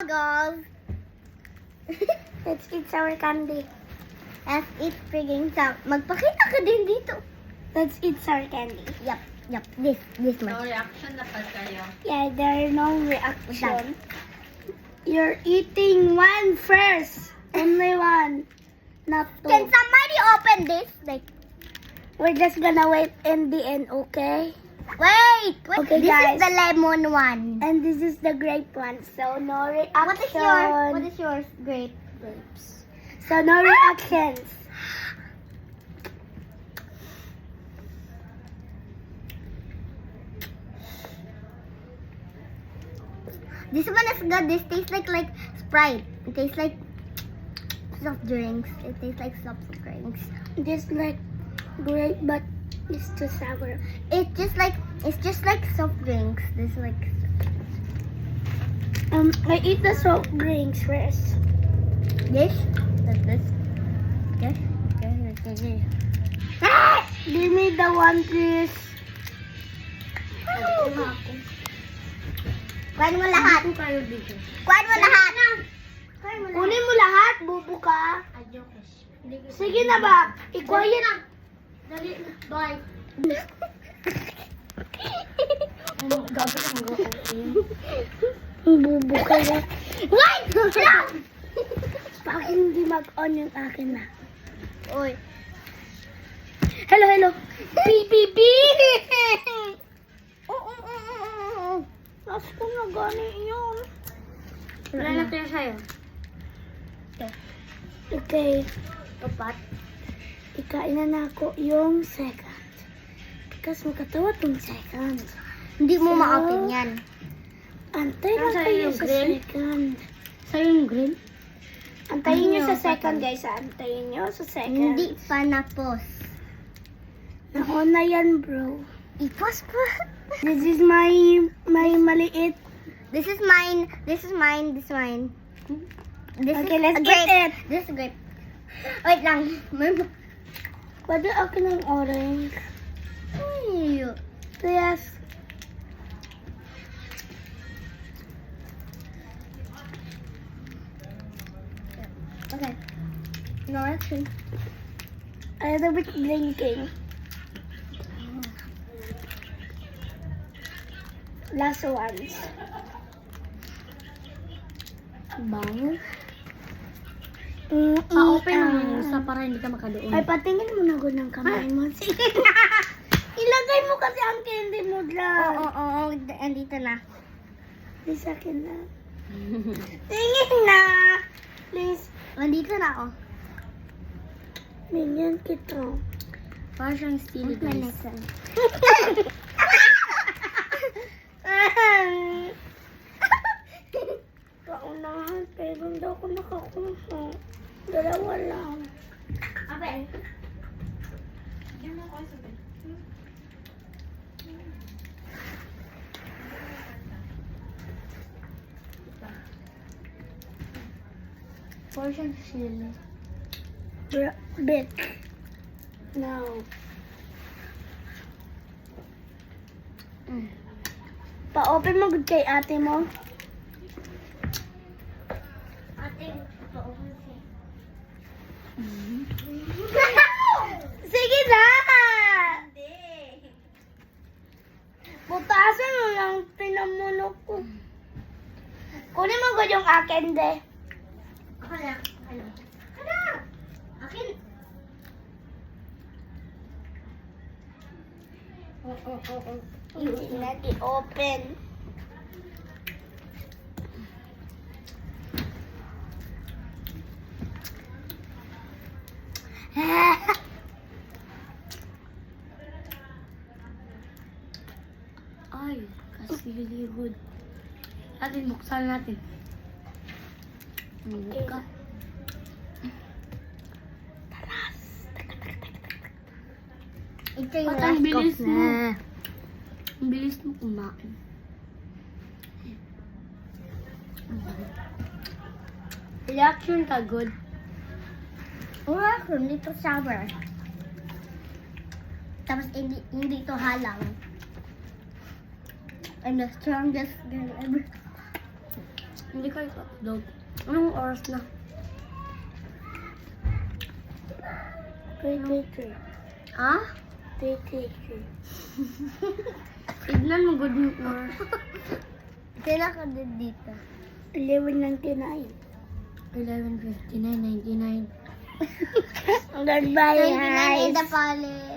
goggles. Let's eat sour candy. Let's eat frigging some. Magpakita ka din dito. Let's eat sour candy. Yup. This No much. reaction na pag kayo. Yeah, there are no reaction. You're eating one first. Only one. Not two. Can somebody open this? Like, We're just gonna wait in the end, okay? wait. Okay, this guys. is the lemon one. And this is the grape one. So no reaction. What is yours? Grapes. So no reactions. This one is good. This tastes like Sprite. It tastes like soft drinks. It tastes like soft drinks. Just like grape, but it's too sour. It's just like soft drinks. This is like I eat the soft drinks first. this. Like this. This. Give me the one, please. Kuhain mo lahat. Kayo dito. Kuhain mo lahat. Kunin mo lahat, bubu ka. Sige na ba? Ikaw yan. Dali na. Bye. Bubu ka yan. Wait! Bakit hindi mag-on yung akin na? Oy. Hello. Beep, beep, beep. Tapos ko na gani yun. Wala na tayo sa'yo. Okay. Kapat. Ikain na ako yung second. Because magkatawa tong second. Hindi mo So, ma-open yan. Antay lang Nasaan kayo yung sa green? second. Sa'yo yung green? Antayin nyo Ano? sa second, guys. Antayin nyo sa second. Hindi pa na-pause. Nauna yan, bro. I-pause pa. This is my maliit. This is mine. This is mine. This is mine. This Okay, is let's a get grape. it. This is a grape. Wait lang. Pwede akin ng orange. Ay. Yes. Okay. No action. A little bit blinking. Last ones. Bang. Pa-open mo yung isa para hindi ka makadoon. Ay, patingin mo na ko ng kamay mo. Sige na. Ilagay mo kasi ang candy mo dyan. Oo. Andito na. Di sa akin na. Tingin na. Please. Andito na ako. Minion kita. Para siyang steely Okay, guys. next one. Paunahan, pero hindi ako nakakuha. Dalawa lang. Aben. Para siyang steely. Bit. No. Pa-open mo good kay ate mo. Ating pa-open siya. Sige na! Hindi. Butasan mo lang pinamuno ko. Kunin mo good yung akin, de. Ako lang. Ano? Ano? Akin. Hindi na di-open. Ay, kasi really good. Atin, buksan natin. Buka. Ito yung Ba't ang last bilis cough mo? na. Ang bilis mo kumain. Reaction ka good. Wala ko, hindi to sour. Tapos hindi to halang. I'm the strongest girl ever. Hindi ko i-upload. Anong oras na? 3:33. Ha? 3:33. Tignan mo good yung oras. Kailan ka din dito? 11:99. 11:59, 99. Goodbye, 29 guys. in the palace.